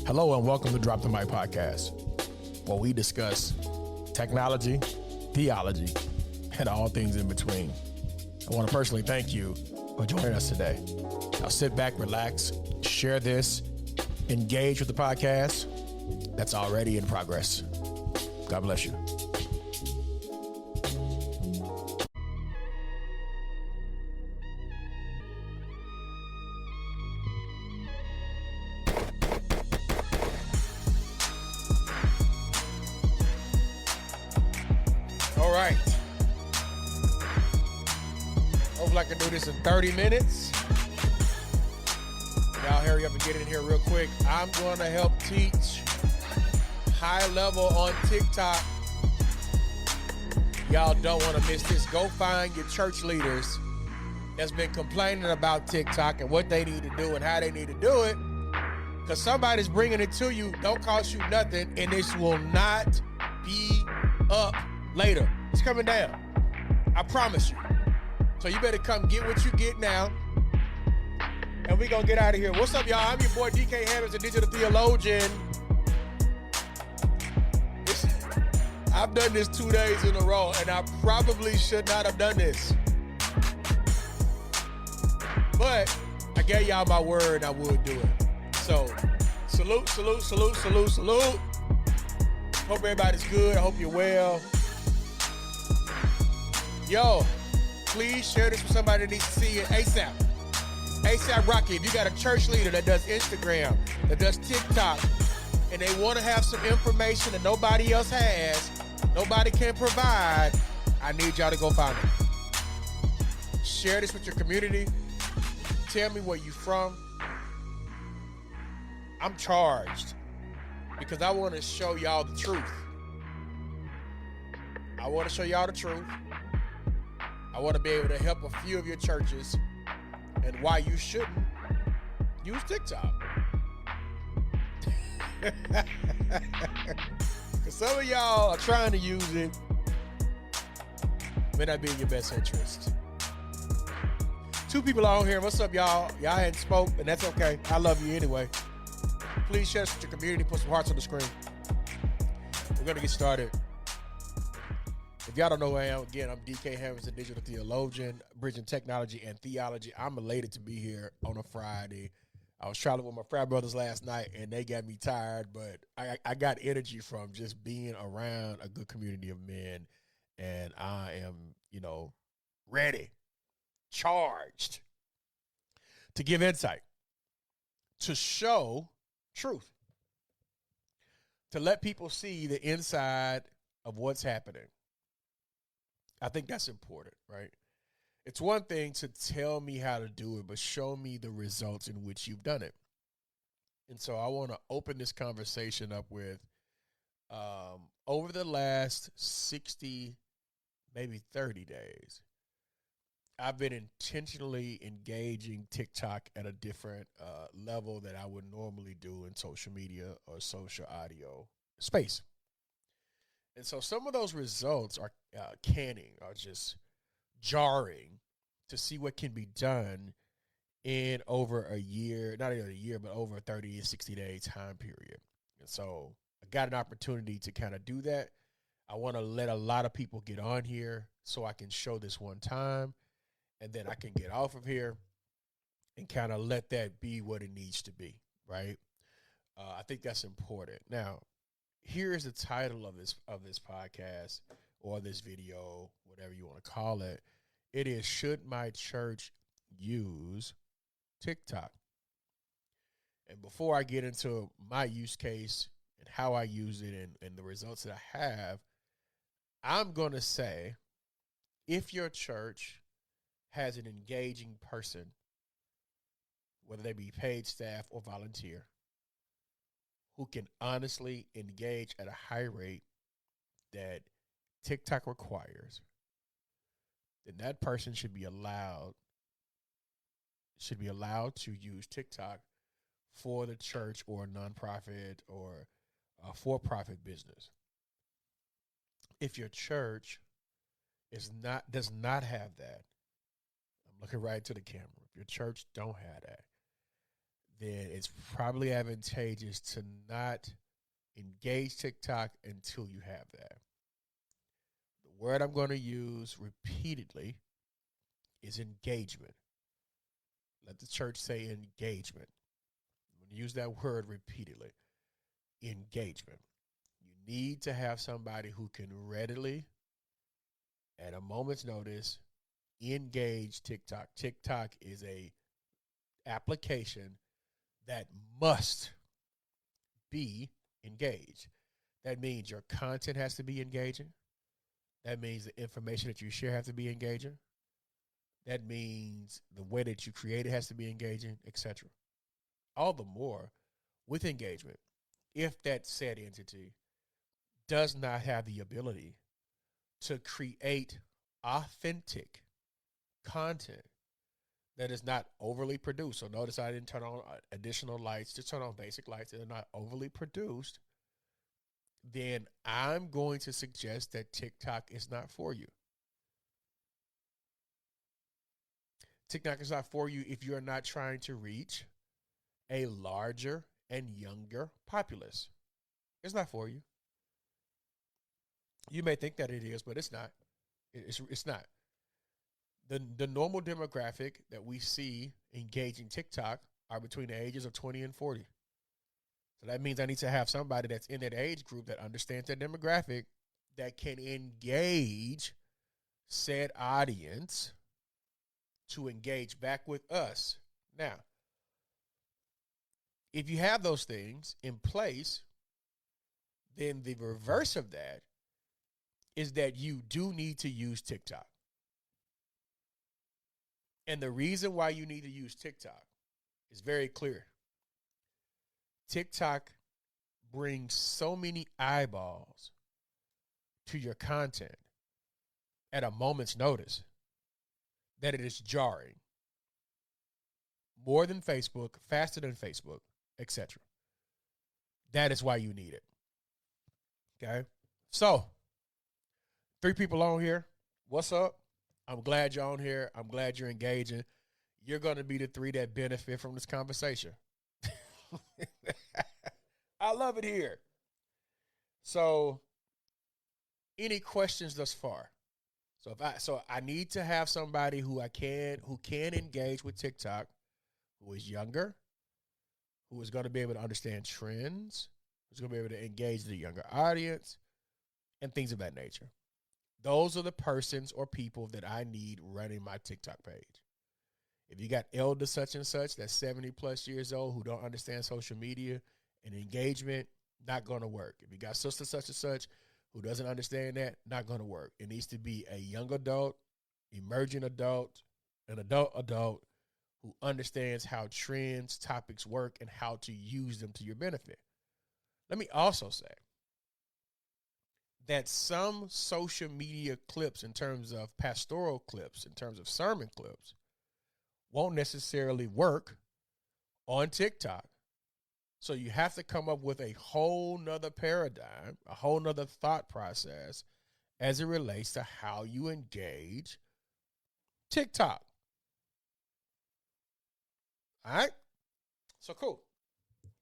Hello and welcome to Drop the Mic Podcast, where we discuss technology, theology, and all things in between. I want to personally thank you for joining us today. Now sit back, relax, share this, engage with the podcast that's already in progress. God bless you. All right. Hopefully I can do this in 30 minutes. Y'all hurry up and get in here real quick. I'm going to help teach high level on TikTok. Y'all don't want to miss this. Go find your church leaders that's been complaining about TikTok and what they need to do and how they need to do it. Because somebody's bringing it to you. Don't cost you nothing. And this will not be up later. It's coming down. I promise you. So you better come get what you get now. And we gonna get out of here. What's up, y'all? I'm your boy DK Hammonds, a digital theologian. I've done this 2 days in a row, and I probably should not have done this. But I gave y'all my word I would do it. So salute, salute, salute, salute, salute. Hope everybody's good. I hope you're well. Yo, please share this with somebody that needs to see it ASAP. ASAP Rocky, if you got a church leader that does Instagram, that does TikTok, and they want to have some information that nobody else has, nobody can provide, I need y'all to go find it. Share this with your community. Tell me where you from. I'm charged because I want to show y'all the truth. I want to show y'all the truth. I want to be able to help a few of your churches and why you shouldn't use TikTok. Because some of y'all are trying to use it. May not be in your best interest. 2 people on here. What's up, y'all? Y'all hadn't spoke, and that's okay. I love you anyway. Please share this with your community. Put some hearts on the screen. We're going to get started. If y'all don't know who I am, again, I'm DK Hammonds, a digital theologian, bridging technology and theology. I'm elated to be here on a Friday. I was traveling with my frat brothers last night, and they got me tired, but I got energy from just being around a good community of men, and I am, ready, charged to give insight, to show truth, to let people see the inside of what's happening. I think that's important, right? It's one thing to tell me how to do it, but show me the results in which you've done it. And so I want to open this conversation up with, over the last 60, maybe 30 days, I've been intentionally engaging TikTok at a different level that I would normally do in social media or social audio space. And so some of those results are are just jarring to see what can be done in over a year, not even a year, but over a 30 to 60 day time period. And so I got an opportunity to kind of do that. I want to let a lot of people get on here so I can show this one time, and then I can get off of here and kind of let that be what it needs to be, right? I think that's important. Now, here's the title of this podcast or this video, whatever you want to call it. It is, should my church use TikTok? And before I get into my use case and how I use it and the results that I have, I'm going to say, if your church has an engaging person, whether they be paid staff or volunteer, who can honestly engage at a high rate that TikTok requires, then that person should be allowed to use TikTok for the church or a nonprofit or a for-profit business. If your church does not have that, I'm looking right to the camera. If your church don't have that, then it's probably advantageous to not engage TikTok until you have that. The word I'm going to use repeatedly is engagement. Let the church say engagement. I'm going to use that word repeatedly. Engagement. You need to have somebody who can readily, at a moment's notice, engage TikTok. TikTok is a application that must be engaged. That means your content has to be engaging. That means the information that you share has to be engaging. That means the way that you create it has to be engaging, etc. All the more with engagement, if that said entity does not have the ability to create authentic content that is not overly produced. So notice I didn't turn on additional lights, just turn on basic lights that are not overly produced. Then I'm going to suggest that TikTok is not for you. TikTok is not for you if you're not trying to reach a larger and younger populace. It's not for you. You may think that it is, but it's not. It's not. The normal demographic that we see engaging TikTok are between the ages of 20 and 40. So that means I need to have somebody that's in that age group that understands that demographic that can engage said audience to engage back with us. Now, if you have those things in place, then the reverse of that is that you do need to use TikTok. And the reason why you need to use TikTok is very clear. TikTok brings so many eyeballs to your content at a moment's notice that it is jarring. More than Facebook, faster than Facebook, etc. That is why you need it. Okay? So, 3 people on here. What's up? I'm glad you're on here. I'm glad you're engaging. You're going to be the 3 that benefit from this conversation. I love it here. So, any questions thus far? So I need to have somebody who can engage with TikTok, who is younger, who is going to be able to understand trends, who's going to be able to engage the younger audience, and things of that nature. Those are the persons or people that I need running my TikTok page. If you got elder such and such that's 70 plus years old who don't understand social media and engagement, not going to work. If you got sister such and such who doesn't understand that, not going to work. It needs to be a young adult, emerging adult, an adult who understands how trends, topics work, and how to use them to your benefit. Let me also say that some social media clips, in terms of pastoral clips, in terms of sermon clips, won't necessarily work on TikTok. So you have to come up with a whole nother paradigm, a whole nother thought process as it relates to how you engage TikTok. All right? So cool.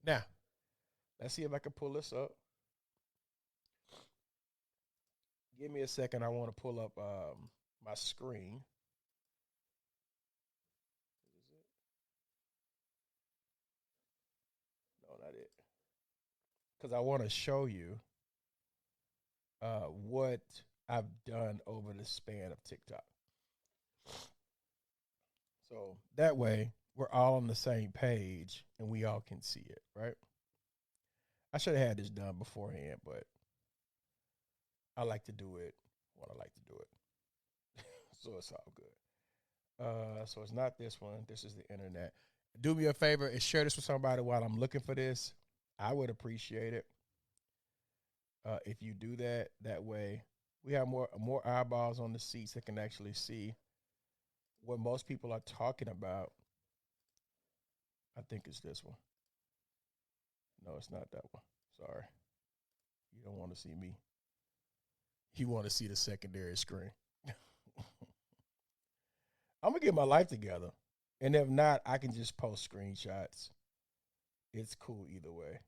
Now, let's see if I can pull this up. Give me a second. I want to pull up my screen. No, not it. Because I want to show you what I've done over the span of TikTok. So that way, we're all on the same page and we all can see it, right? I should have had this done beforehand, but I like to do it when I like to do it. So it's all good. So it's not this one. This is the internet. Do me a favor and share this with somebody while I'm looking for this. I would appreciate it. If you do that, that way we have more eyeballs on the seats that can actually see what most people are talking about. I think it's this one. No, it's not that one. Sorry. You don't want to see me. You want to see the secondary screen. I'm going to get my life together. And if not, I can just post screenshots It's cool either way.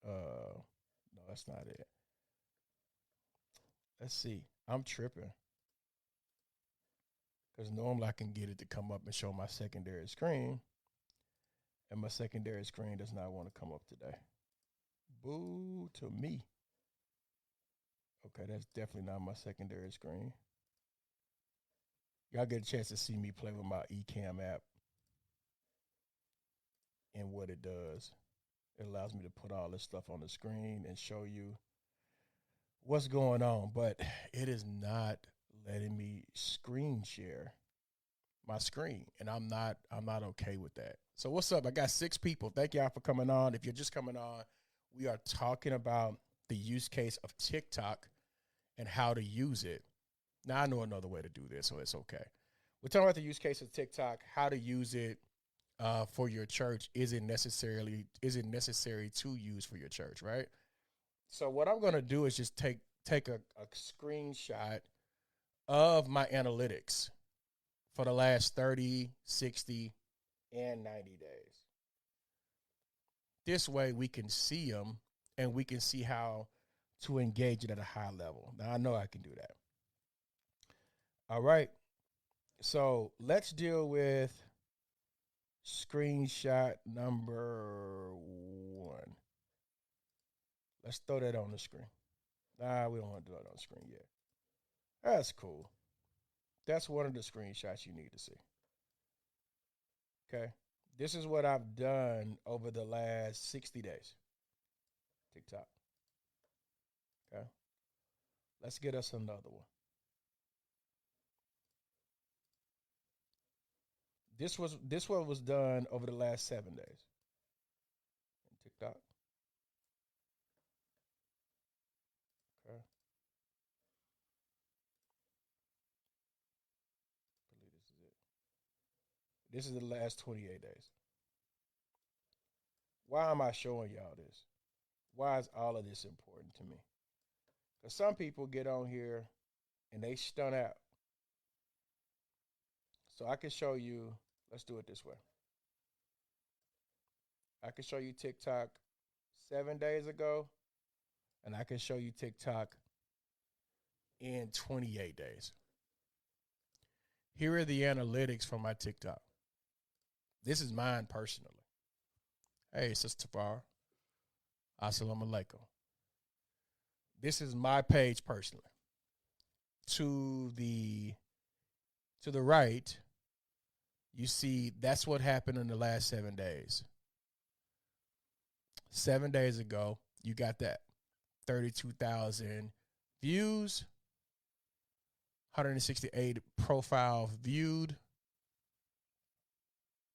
No, that's not it. Let's see. I'm tripping because normally I can get it to come up and show my secondary screen, and my secondary screen does not want to come up today. Boo to me. Okay, that's definitely not my secondary screen. Y'all get a chance to see me play with my Ecamm app and what it does. It allows me to put all this stuff on the screen and show you what's going on, but it is not letting me screen share my screen, and I'm not okay with that. So what's up? I got 6 people. Thank y'all for coming on. If you're just coming on, we are talking about the use case of TikTok and how to use it. Now I know another way to do this, so it's okay. We're talking about the use case of TikTok, how to use it for your church. Is it necessary to use for your church, right? So what I'm going to do is just take a screenshot of my analytics for the last 30, 60, and 90 days. This way we can see them and we can see how to engage it at a high level. Now I know I can do that. All right. So let's deal with screenshot number 1. Let's throw that on the screen. Nah, we don't want to do it on the screen yet. That's cool. That's one of the screenshots you need to see. Okay. This is what I've done over the last 60 days. TikTok. Okay. Let's get us another one. This one was done over the last 7 days. TikTok. Okay. This is the last 28 days. Why am I showing y'all this? Why is all of this important to me? Because some people get on here and they stun out. So I can show you, let's do it this way. I can show you TikTok 7 days ago, and I can show you TikTok in 28 days. Here are the analytics from my TikTok. This is mine personally. Hey, Sister Tafar. Assalamu alaikum. This is my page personally. To the right, you see that's what happened in the last 7 days. 7 days ago, you got that 32,000 views, 168 profiles viewed,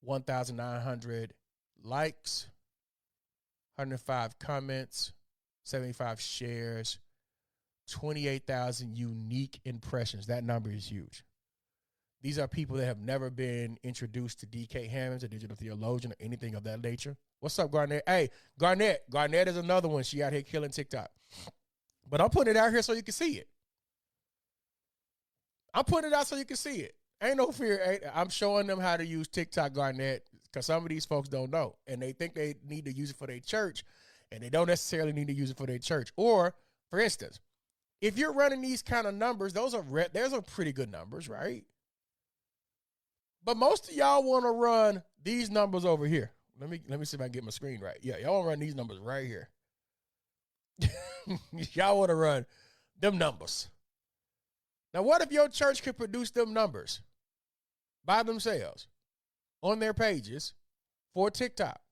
1,900 likes, 105 comments, 75 shares, 28,000 unique impressions. That number is huge. These are people that have never been introduced to D.K. Hammonds, a digital theologian, or anything of that nature. What's up, Garnett? Hey, Garnett. Garnett is another one. She out here killing TikTok. But I'm putting it out here so you can see it. I'm putting it out so you can see it. Ain't no fear. I'm showing them how to use TikTok, Garnett, because some of these folks don't know. And they think they need to use it for their church, and they don't necessarily need to use it for their church. Or, for instance, if you're running these kind of numbers, those are pretty good numbers, right? But most of y'all want to run these numbers over here. Let me see if I can get my screen right. Yeah, y'all want to run these numbers right here. Y'all want to run them numbers. Now, what if your church could produce them numbers by themselves on their pages for TikTok?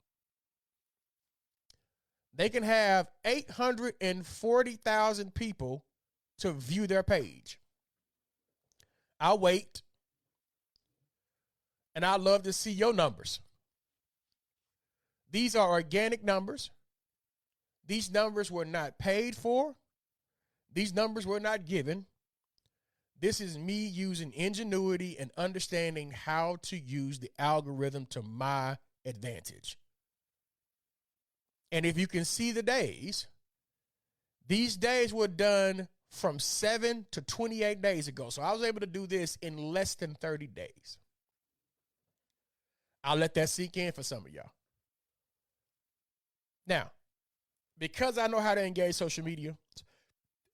They can have 840,000 people to view their page. I'll wait. And I'd love to see your numbers. These are organic numbers. These numbers were not paid for. These numbers were not given. This is me using ingenuity and understanding how to use the algorithm to my advantage. And if you can see the days, these days were done from 7 to 28 days ago. So I was able to do this in less than 30 days. I'll let that sink in for some of y'all. Now, because I know how to engage social media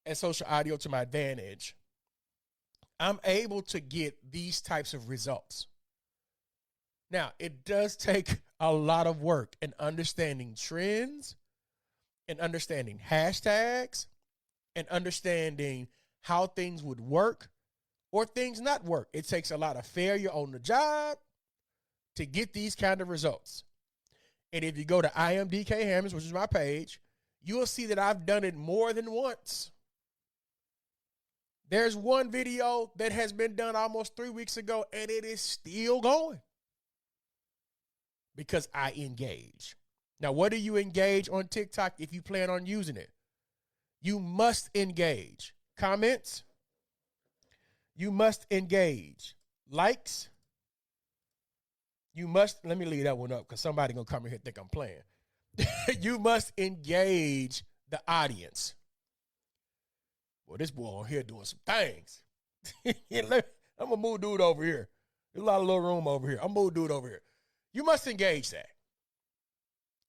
and social audio to my advantage, I'm able to get these types of results. Now, it does take a lot of work in understanding trends and understanding hashtags and understanding how things would work or things not work. It takes a lot of failure on the job to get these kind of results. And if you go to I am DK Hammonds, which is my page, you'll see that I've done it more than once. There's one video that has been done almost 3 weeks ago, and it is still going because I engage. Now, what do you engage on TikTok if you plan on using it? You must engage. Comments. You must engage. Likes. You must, let me leave that one up because somebody going to come in here and think I'm playing. You must engage the audience. Well, this boy on here doing some things. I'm going to move dude over here. There's a lot of little room over here. I'm going to move dude over here. You must engage that.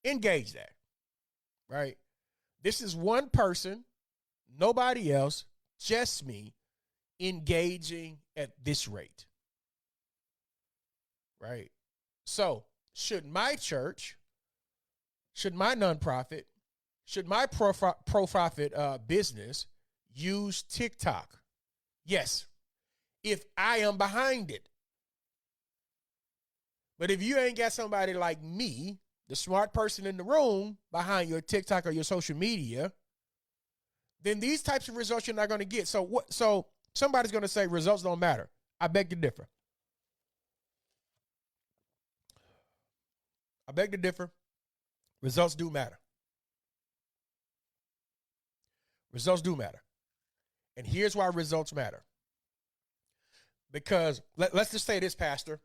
Engage that. Right? This is one person, nobody else, just me, engaging at this rate. Right? So, should my church, should my nonprofit, should my profit business use TikTok? Yes, if I am behind it. But if you ain't got somebody like me, the smart person in the room behind your TikTok or your social media, then these types of results you're not going to get. So what? So somebody's going to say results don't matter. I beg to differ. I beg to differ. Results do matter. Results do matter. And here's why results matter. Because let's just say this, pastor,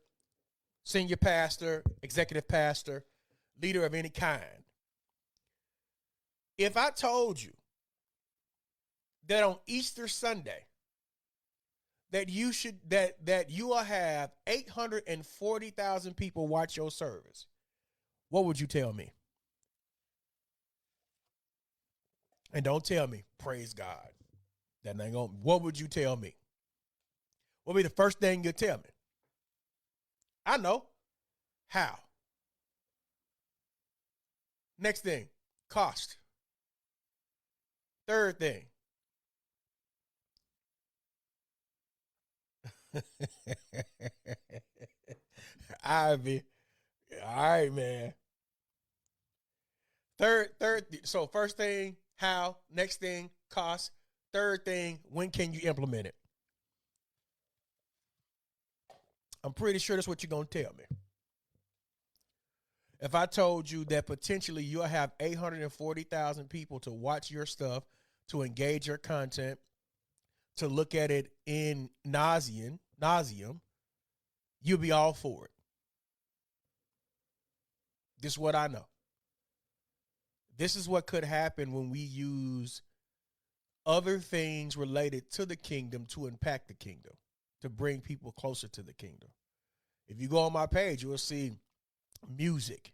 senior pastor, executive pastor, leader of any kind. If I told you that on Easter Sunday that you will have 840,000 people watch your service, what would you tell me? And don't tell me, praise God. That ain't gonna, what would you tell me? What would be the first thing you'd tell me? I know. How? Next thing, cost. Third thing. Ivy. All right, man. Third, so first thing, how? Next thing, cost. Third thing, when can you implement it? I'm pretty sure that's what you're going to tell me. If I told you that potentially you'll have 840,000 people to watch your stuff, to engage your content, to look at it in nauseum, you'll be all for it. This is what I know. This is what could happen when we use other things related to the kingdom to impact the kingdom, to bring people closer to the kingdom. If you go on my page, you will see music,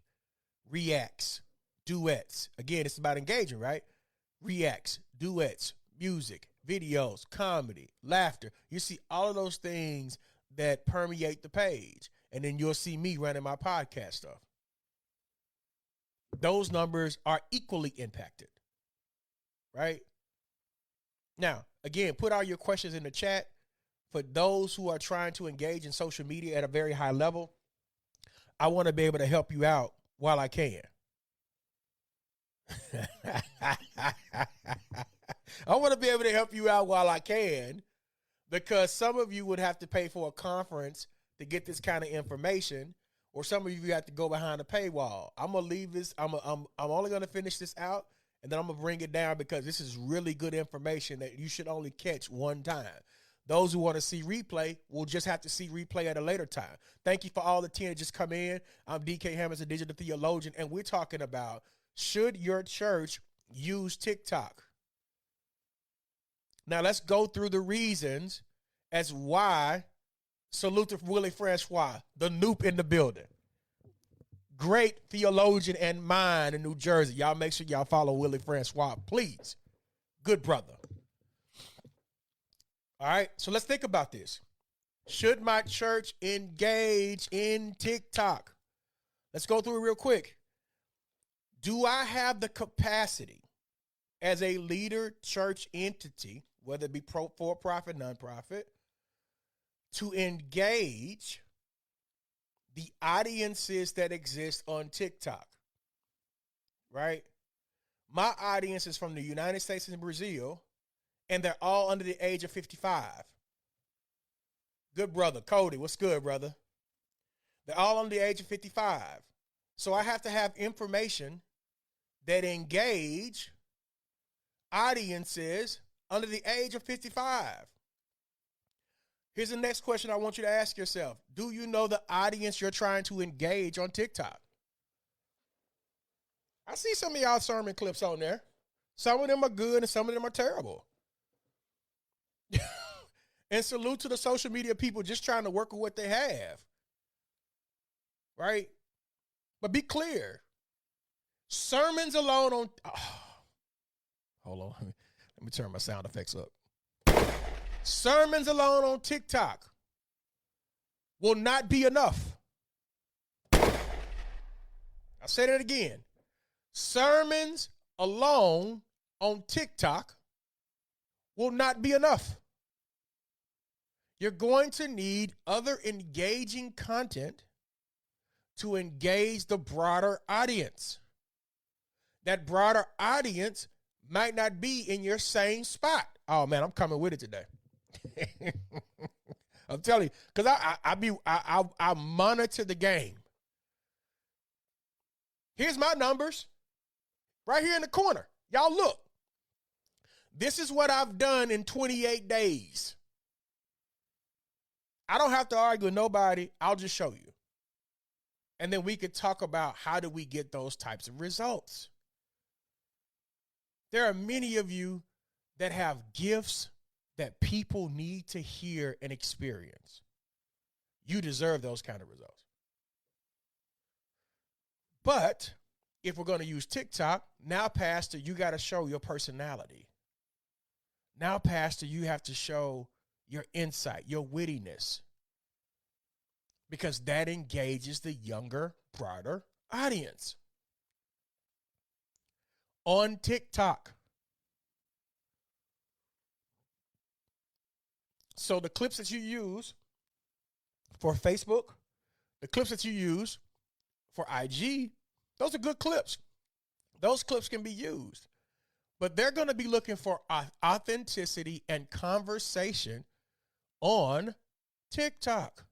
reacts, duets. Again, it's about engaging, right? Reacts, duets, music, videos, comedy, laughter. You see all of those things that permeate the page. And then you'll see me running my podcast stuff. Those numbers are equally impacted, right? Now, again, put all your questions in the chat. For those who are trying to engage in social media at a very high level, I want to be able to help you out while I can. I want to be able to help you out while I can, because some of you would have to pay for a conference to get this kind of information, or some of you have to go behind a paywall. I'm going to leave this. I'm only going to finish this out, and then I'm going to bring it down because this is really good information that you should only catch one time. Those who want to see replay will just have to see replay at a later time. Thank you for all the 10 that just come in. I'm DK Hammonds, a digital theologian, and we're talking about, should your church use TikTok? Now, let's go through the reasons as why. Salute to Willie Francois, the noob in the building. great theologian and mind in New Jersey. Y'all make sure y'all follow Willie Francois, please. Good brother. All right, so let's think about this. Should my church engage in TikTok? Let's go through it real quick. Do I have the capacity as a leader church entity, whether it be for-profit, nonprofit, to engage the audiences that exist on TikTok? Right? My audience is from the United States and Brazil, and they're all under the age of 55. Good brother, Cody, what's good, brother? They're all under the age of 55. So I have to have information that engage audiences under the age of 55. Here's the next question I want you to ask yourself. Do you know the audience you're trying to engage on TikTok? I see some of y'all sermon clips on there. Some of them are good and some of them are terrible. And salute to the social media people just trying to work with what they have. Right? But be clear. Sermons alone on... hold on. Let me turn my sound effects up. Sermons alone on TikTok will not be enough. I'll say that again. Sermons alone on TikTok will not be enough. You're going to need other engaging content to engage the broader audience. That broader audience might not be in your same spot. Oh man, I'm coming with it today. I'm telling you, because I monitor the game. Here's my numbers right here in the corner. Y'all look. This is what I've done in 28 days. I don't have to argue with nobody. I'll just show you. And then we could talk about how do we get those types of results. There are many of you that have gifts that people need to hear and experience. You deserve those kind of results. But if we're going to use TikTok, now, Pastor, you got to show your personality. Now, Pastor, you have to show your insight, your wittiness, because that engages the younger, broader audience. On TikTok. So the clips that you use for Facebook, the clips that you use for IG, those are good clips. Those clips can be used. But they're going to be looking for authenticity and conversation on TikTok.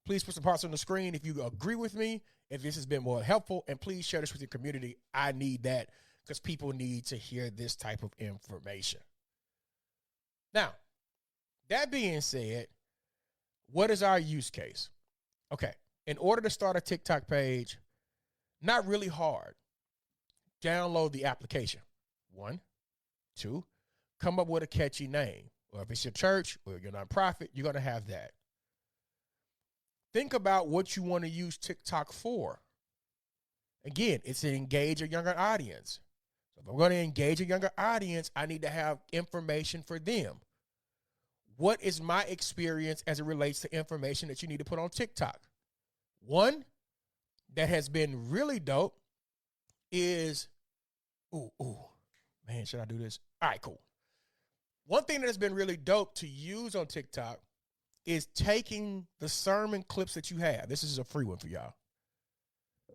Please put some parts on the screen if you agree with me, if this has been more helpful, and please share this with your community. I need that because people need to hear this type of information. Now, that being said, what is our use case? Okay, in order to start a TikTok page, not really hard. Download the application. 1, 2, come up with a catchy name. Or if it's your church or your nonprofit, you're going to have that. Think about what you want to use TikTok for. Again, it's to engage a younger audience. So if I'm going to engage a younger audience, I need to have information for them. What is my experience as it relates to information that you need to put on TikTok? One that has been really dope is, man, should I do this? All right, cool. One thing that has been really dope to use on TikTok is taking the sermon clips that you have. This is a free one for y'all.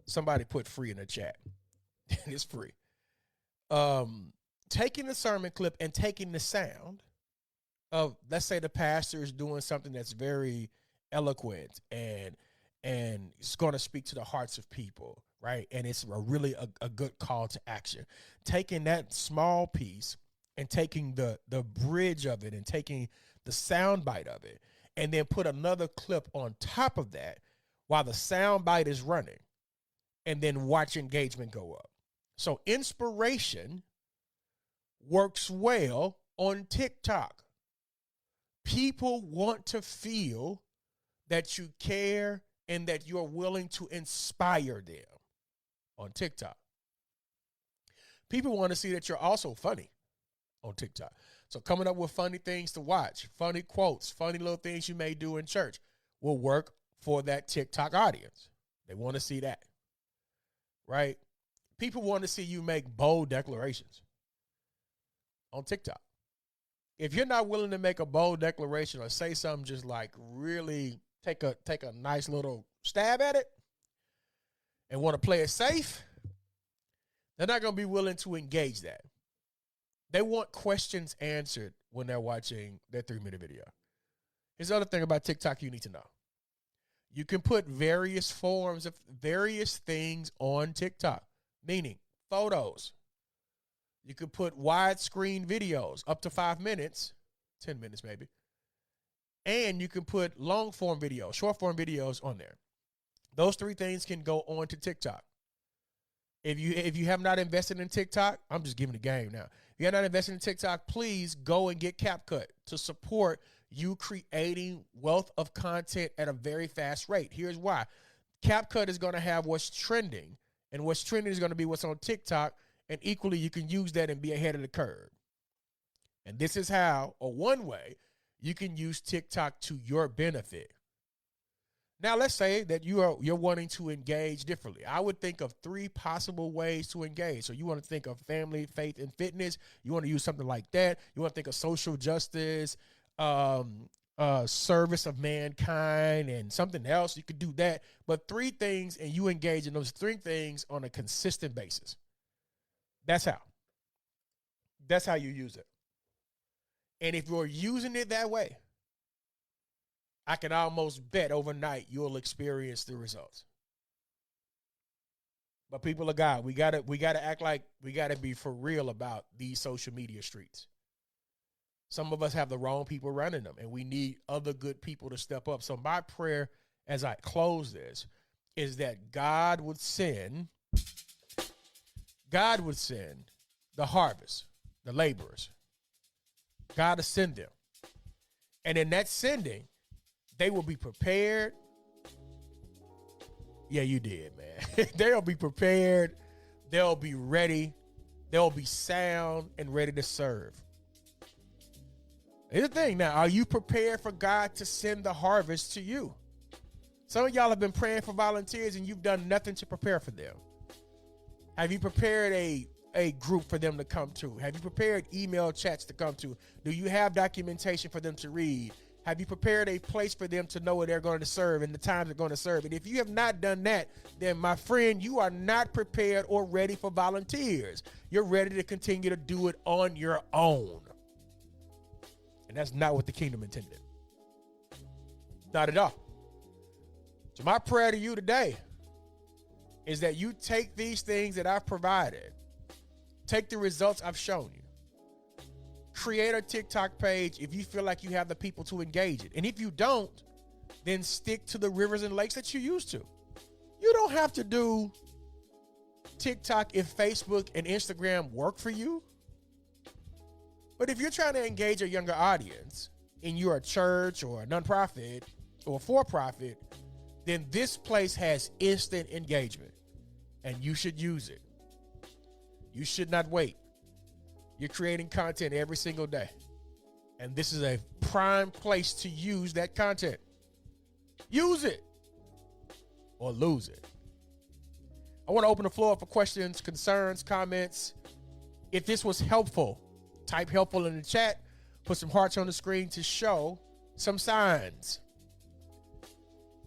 Somebody put free in the chat. It's free. Taking the sermon clip and taking the sound of, let's say the pastor is doing something that's very eloquent and it's going to speak to the hearts of people, right? And it's a good call to action. Taking that small piece and taking the bridge of it and taking the sound bite of it and then put another clip on top of that while the sound bite is running and then watch engagement go up. So inspiration works well on TikTok. People want to feel that you care in that you're willing to inspire them on TikTok. People want to see that you're also funny on TikTok. So coming up with funny things to watch, funny quotes, funny little things you may do in church will work for that TikTok audience. They want to see that, right? People want to see you make bold declarations on TikTok. If you're not willing to make a bold declaration or say something just like really take a nice little stab at it and want to play it safe, they're not going to be willing to engage that. They want questions answered when they're watching their 3-minute video. Here's the other thing about TikTok you need to know. You can put various forms of various things on TikTok, meaning photos. You could put widescreen videos up to 5 minutes, 10 minutes maybe. And you can put long form videos, short form videos on there. Those 3 things can go on to TikTok. If you have not invested in TikTok, I'm just giving the game now. If you have not invested in TikTok, please go and get CapCut to support you creating wealth of content at a very fast rate. Here's why. CapCut is going to have what's trending, and what's trending is going to be what's on TikTok, and equally you can use that and be ahead of the curve. And this is how, or one way, you can use TikTok to your benefit. Now, let's say that you're wanting to engage differently. I would think of 3 possible ways to engage. So you want to think of family, faith, and fitness. You want to use something like that. You want to think of social justice, service of mankind, and something else. You could do that. But 3 things, and you engage in those 3 things on a consistent basis. That's how. That's how you use it. And if you're using it that way, I can almost bet overnight you'll experience the results. But people of God, we gotta act like we gotta be for real about these social media streets. Some of us have the wrong people running them, and we need other good people to step up. So my prayer as I close this is that God would send the harvest, the laborers. God to send them. And in that sending, they will be prepared. Yeah, you did, man. They'll be prepared. They'll be ready. They'll be sound and ready to serve. Here's the thing now. Are you prepared for God to send the harvest to you? Some of y'all have been praying for volunteers and you've done nothing to prepare for them. Have you prepared a group for them to come to? Have you prepared email chats to come to? Do you have documentation for them to read? Have you prepared a place for them to know where they're going to serve and the times they're going to serve? And if you have not done that, then my friend, you are not prepared or ready for volunteers. You're ready to continue to do it on your own. And that's not what the kingdom intended. Not at all. So my prayer to you today is that you take these things that I've provided, take the results I've shown you, create a TikTok page if you feel like you have the people to engage it. And if you don't, then stick to the rivers and lakes that you used to. You don't have to do TikTok if Facebook and Instagram work for you. But if you're trying to engage a younger audience and you're a church or a nonprofit or for-profit, then this place has instant engagement and you should use it. You should not wait. You're creating content every single day. And this is a prime place to use that content. Use it or lose it. I want to open the floor for questions, concerns, comments. If this was helpful, type helpful in the chat. Put some hearts on the screen to show some signs.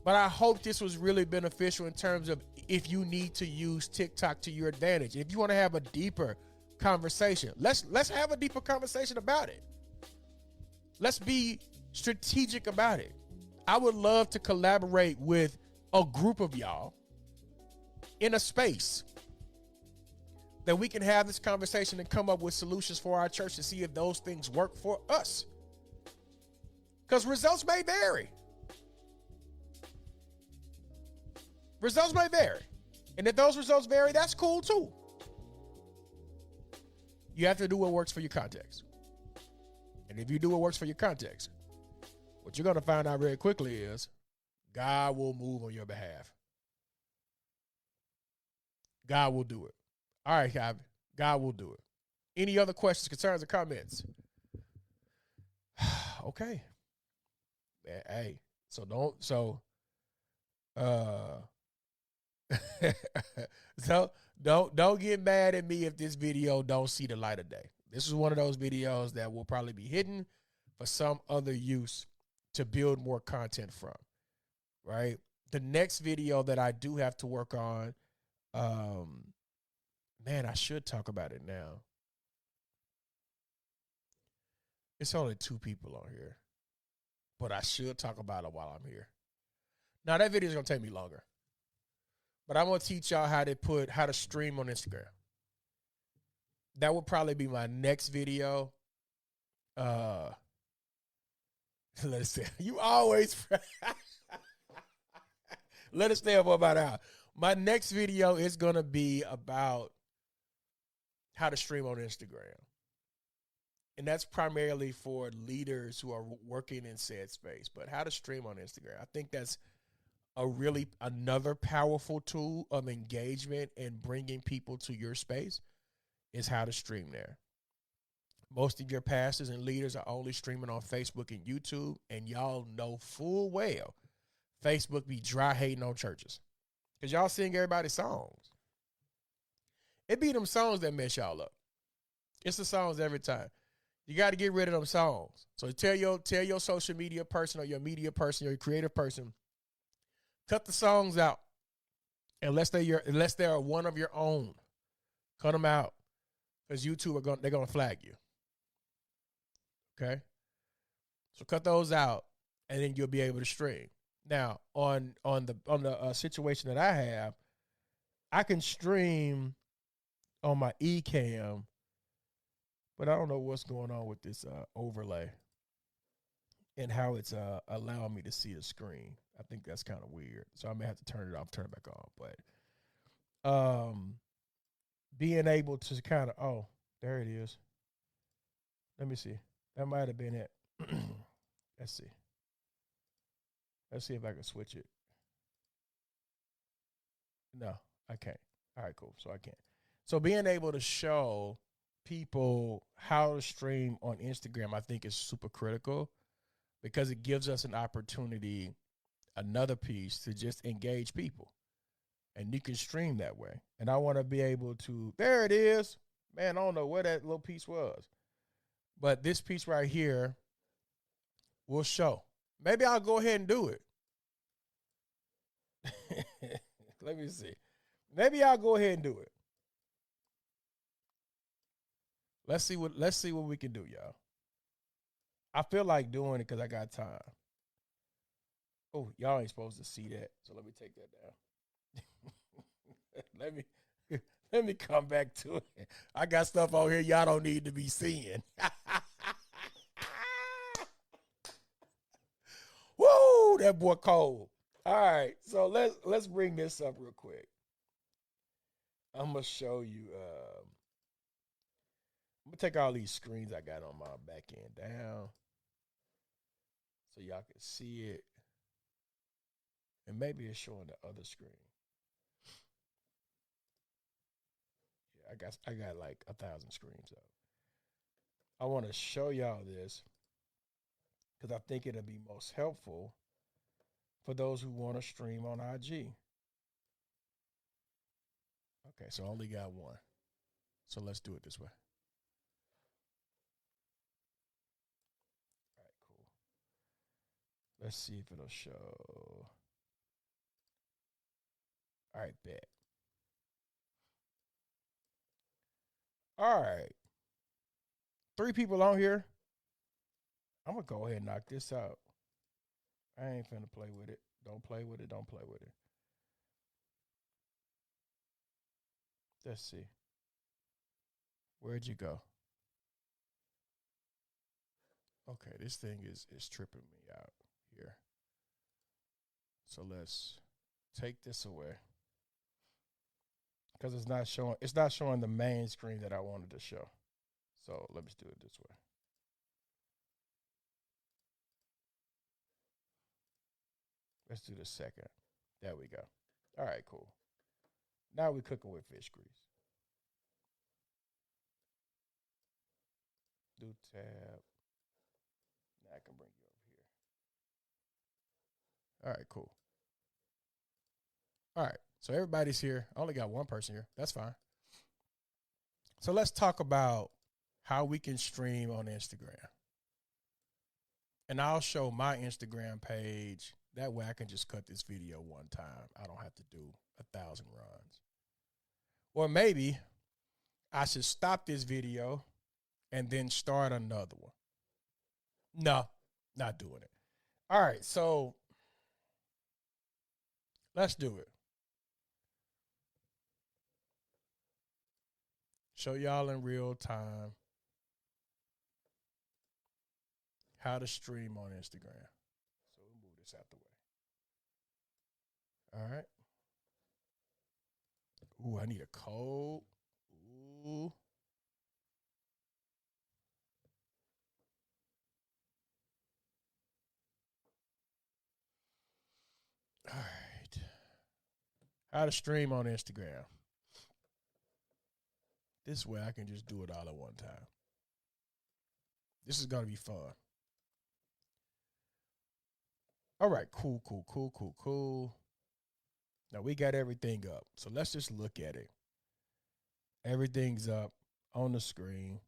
But I hope this was really beneficial in terms of if you need to use TikTok to your advantage. If you want to have a deeper conversation, let's have a deeper conversation about it. Let's be strategic about it. I would love to collaborate with a group of y'all in a space that we can have this conversation and come up with solutions for our church to see if those things work for us. Because results may vary. Results may vary. And if those results vary, that's cool too. You have to do what works for your context. And if you do what works for your context, what you're going to find out very quickly is God will move on your behalf. God will do it. All right, God will do it. Any other questions, concerns, or comments? Okay. Hey, uh so don't get mad at me if this video don't see the light of day. This is one of those videos that will probably be hidden for some other use to build more content from, right? The next video that I do have to work on, man, I should talk about it now. It's only 2 people on here, but I should talk about it while I'm here. Now that video is gonna take me longer, but I'm gonna teach y'all how to stream on Instagram. That would probably be my next video. Let's say you always let us stay up about an hour. My next video is gonna be about how to stream on Instagram. And that's primarily for leaders who are working in said space. But how to stream on Instagram, I think that's another powerful tool of engagement and bringing people to your space is how to stream there. Most of your pastors and leaders are only streaming on Facebook and YouTube, and y'all know full well Facebook be dry hating on churches because y'all sing everybody's songs. It be them songs that mess y'all up. It's the songs every time. You got to get rid of them songs. So tell your social media person or your media person or your creative person, cut the songs out unless they are one of your own. Cut them out because YouTube they're gonna flag you. Okay, so cut those out and then you'll be able to stream. Now on the situation that I have, I can stream on my eCam. But I don't know what's going on with this overlay and how it's allowing me to see the screen. I think that's kind of weird. So I may have to turn it off, turn it back on. But being able to kind of, oh, there it is. Let me see. That might have been it. Let's see. Let's see if I can switch it. No, I can't. All right, cool. So I can't. So being able to show people how to stream on Instagram, I think is super critical because it gives us an opportunity, another piece to just engage people. And you can stream that way. And I want to be able to, there it is. Man, I don't know where that little piece was. But this piece right here will show. Maybe I'll go ahead and do it. Let me see. Maybe I'll go ahead and do it. Let's see what we can do, y'all. I feel like doing it because I got time. Oh, y'all ain't supposed to see that, so let me take that down. let me come back to it. I got stuff on here y'all don't need to be seeing. Woo, that boy cold. All right, so let's bring this up real quick. I'm gonna show you. I'm gonna take all these screens I got on my back end down so y'all can see it. And maybe it's showing the other screen. Yeah, I got like 1,000 screens up. I want to show y'all this because I think it'll be most helpful for those who want to stream on IG. Okay, so I only got one. So let's do it this way. All right, cool. Let's see if it'll show. All right, bet. All right. 3 people on here. I'm going to go ahead and knock this out. I ain't finna play with it. Don't play with it. Don't play with it. Let's see. Where'd you go? Okay, this thing is tripping me out here. So let's take this away. Because it's not showing the main screen that I wanted to show. So let me do it this way. Let's do the second. There we go. All right, cool. Now we're cooking with fish grease. Do tab. Now I can bring you over here. All right, cool. All right, so everybody's here. I only got one person here. That's fine. So let's talk about how we can stream on Instagram. And I'll show my Instagram page. That way I can just cut this video one time. I don't have to do 1,000 runs. Or maybe I should stop this video and then start another one. No, not doing it. All right, so let's do it. Show y'all in real time how to stream on Instagram. So we'll move this out the way. All right. Ooh, I need a code. Ooh. All right. How to stream on Instagram. This way I can just do it all at one time. This is going to be fun. All right, cool. Now we got everything up. So let's just look at it. Everything's up on the screen.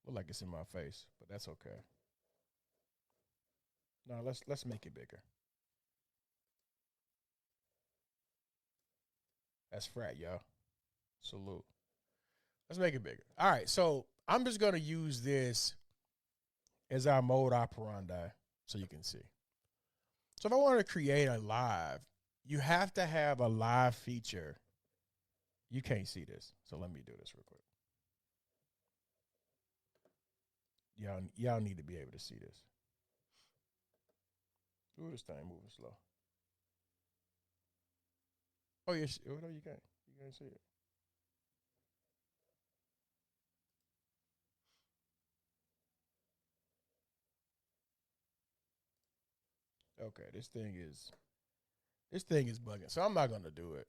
Look like it's in my face, but that's okay. Now let's make it bigger. That's frat, y'all. Salute. Let's make it bigger. All right, so I'm just going to use this as our mode operandi so you can see. So if I want to create a live, you have to have a live feature. You can't see this, so let me do this real quick. Y'all need to be able to see this. Ooh, this thing moving slow. Oh, yes. Oh, no, you can't. You can't see it. Okay, this thing is bugging. So I'm not gonna do it.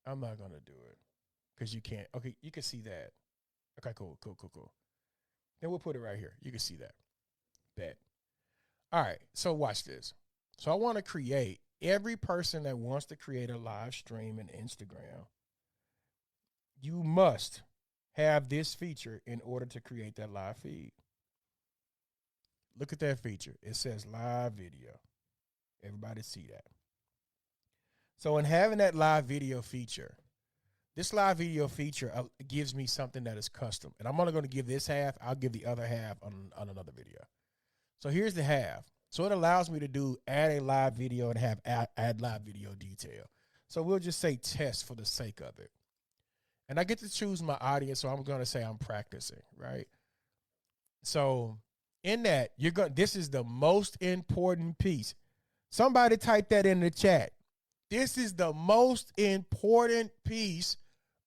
I'm not gonna do it because you can't. Okay, you can see that. Okay, cool. Then we'll put it right here. You can see that. Bet. All right. So watch this. So I want to create every person that wants to create a live stream in Instagram. You must have this feature in order to create that live feed. Look at that feature. It says live video. Everybody see that. So in having that live video feature, this live video feature gives me something that is custom. And I'm only going to give this half. I'll give the other half on another video. So here's the half. So it allows me to add a live video and have add live video detail. So we'll just say test for the sake of it. And I get to choose my audience. So I'm going to say I'm practicing, right? So in that, this is the most important piece. Somebody type that in the chat. This is the most important piece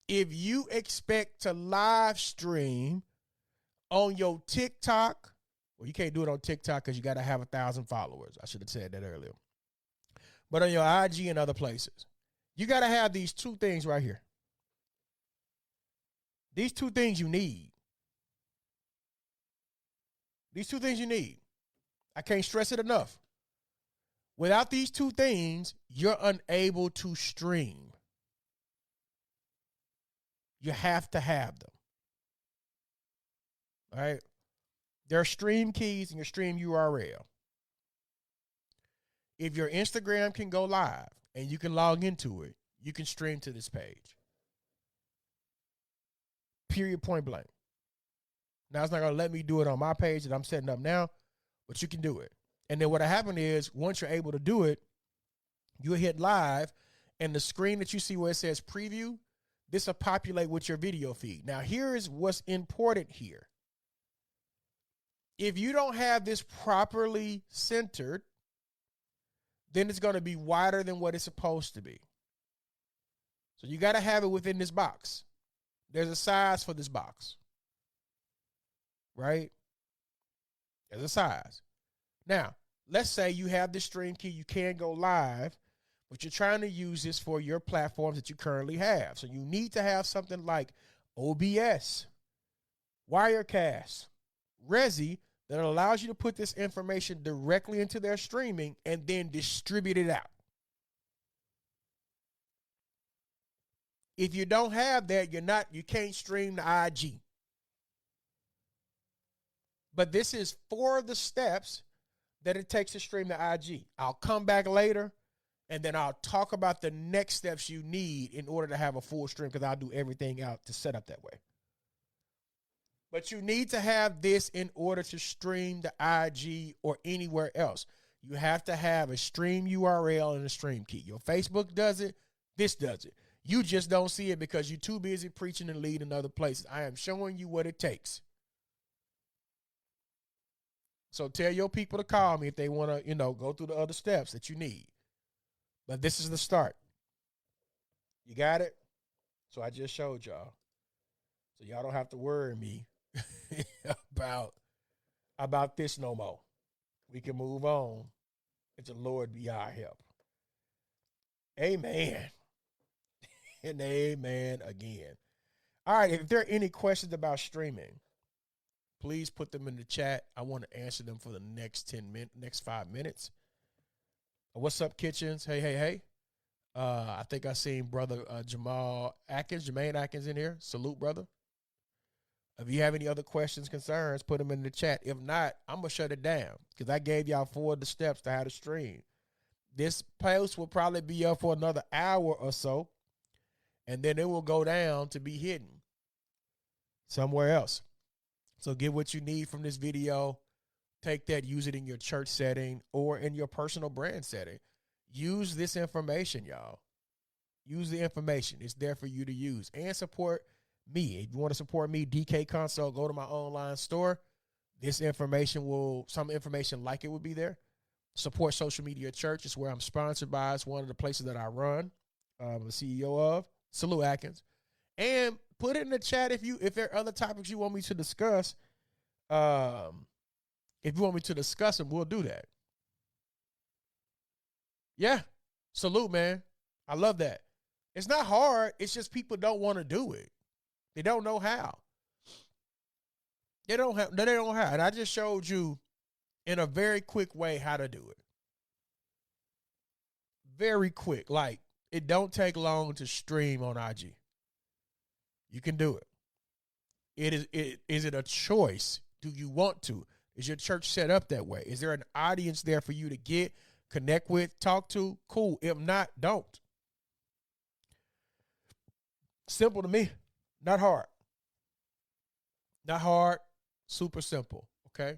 if you expect to live stream on your TikTok. Well, you can't do it on TikTok because you got to have 1,000 followers. I should have said that earlier. But on your IG and other places, you got to have these two things right here. These two things you need. These two things you need. I can't stress it enough. Without these two things, you're unable to stream. You have to have them. All right? There are stream keys in your stream URL. If your Instagram can go live and you can log into it, you can stream to this page. Period, point blank. Now, it's not going to let me do it on my page that I'm setting up now, but you can do it. And then what'll happen is once you're able to do it, you'll hit live, and the screen that you see where it says preview, this will populate with your video feed. Now, here is what's important here. If you don't have this properly centered, then it's going to be wider than what it's supposed to be. So you got to have it within this box. There's a size for this box, right? There's a size. Now, let's say you have the stream key, you can go live, but you're trying to use this for your platforms that you currently have. So you need to have something like OBS, Wirecast, Resi that allows you to put this information directly into their streaming and then distribute it out. If you don't have that, you can't stream the IG. But this is 4 of the steps that it takes to stream the IG. I'll come back later and then I'll talk about the next steps you need in order to have a full stream, because I'll do everything out to set up that way. But you need to have this in order to stream the IG or anywhere else. You have to have a stream URL and a stream key. Your Facebook does it. This does it. You just don't see it because you're too busy preaching and leading other places. I am showing you what it takes. So tell your people to call me if they want to, go through the other steps that you need. But this is the start. You got it? So I just showed y'all. So y'all don't have to worry me about this no more. We can move on. And the Lord be our help. Amen. And amen again. All right, if there are any questions about streaming, please put them in the chat. I want to answer them for the next 5 minutes. What's up, Kitchens? Hey. I think I seen brother Jermaine Atkins in here. Salute, brother. If you have any other questions, concerns, put them in the chat. If not, I'm going to shut it down because I gave y'all 4 of the steps to how to stream. This post will probably be up for another hour or so, and then it will go down to be hidden somewhere else. So get what you need from this video. Take that, use it in your church setting or in your personal brand setting. Use this information, y'all. Use the information. It's there for you to use. And support me. If you want to support me, DK Console, go to my online store. Some information like it will be there. Support Social Media Church. It's where I'm sponsored by. It's one of the places that I run. I'm the CEO of. Salute, Atkins. And put it in the chat if there are other topics you want me to discuss. If you want me to discuss them, we'll do that. Yeah. Salute, man. I love that. It's not hard. It's just people don't want to do it. They don't know how. They don't know how. And I just showed you in a very quick way how to do it. Very quick. Like, it don't take long to stream on IG. You can do it. Is it a choice? Do you want to? Is your church set up that way? Is there an audience there for you to connect with, talk to? Cool. If not, don't. Simple to me. Not hard. Not hard. Super simple. Okay?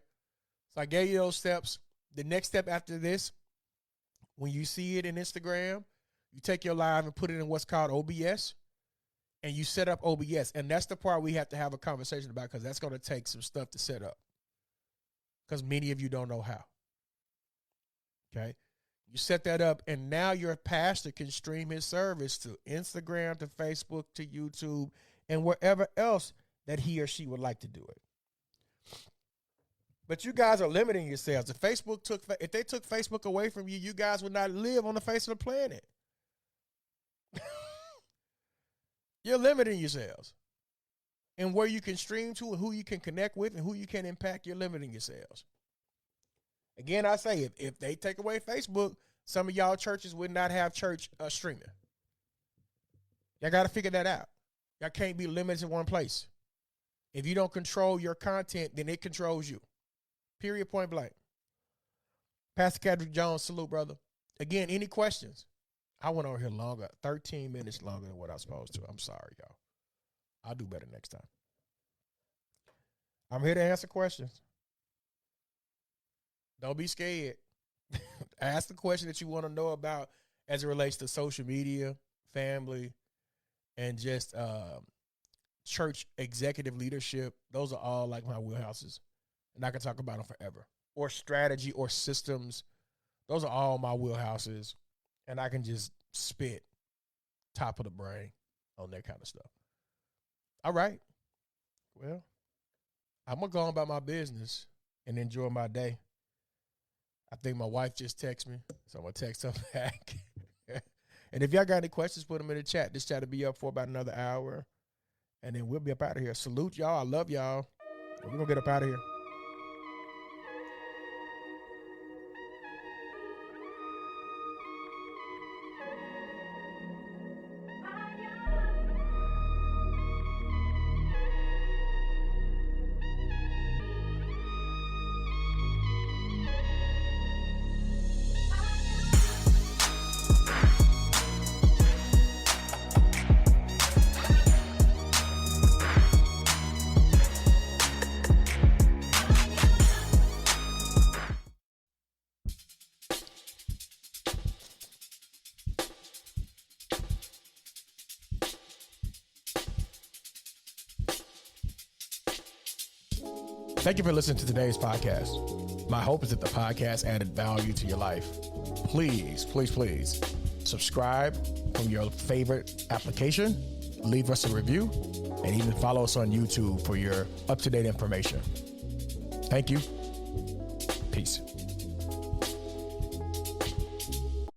So I gave you those steps. The next step after this, when you see it in Instagram, you take your live and put it in what's called OBS, and you set up OBS. And that's the part we have to have a conversation about, because that's going to take some stuff to set up, because many of you don't know how. Okay? You set that up, and now your pastor can stream his service to Instagram, to Facebook, to YouTube, and wherever else that he or she would like to do it. But you guys are limiting yourselves. If they took Facebook away from you, you guys would not live on the face of the planet. You're limiting yourselves. And where you can stream to and who you can connect with and who you can impact, you're limiting yourselves. Again, I say, if they take away Facebook, some of y'all churches would not have church streaming. Y'all got to figure that out. Y'all can't be limited in one place. If you don't control your content, then it controls you. Period, point blank. Pastor Kendrick Jones, salute, brother. Again, any questions? I went over here longer, 13 minutes longer than what I was supposed to. I'm sorry, y'all. I'll do better next time. I'm here to answer questions. Don't be scared. Ask the question that you want to know about as it relates to social media, family, and just church executive leadership. Those are all like my wheelhouses, and I can talk about them forever. Or strategy or systems. Those are all my wheelhouses, and I can just spit top of the brain on that kind of stuff. All right. Well, I'm going to go on about my business and enjoy my day. I think my wife just texted me, so I'm going to text her back. And if y'all got any questions, put them in the chat. This chat will be up for about another hour, and then we'll be up out of here. Salute y'all. I love y'all. We're going to get up out of here. Thank you for listening to today's podcast. My hope is that the podcast added value to your life. Please, please, please subscribe from your favorite application, leave us a review, and even follow us on YouTube for your up-to-date information. Thank you. Peace.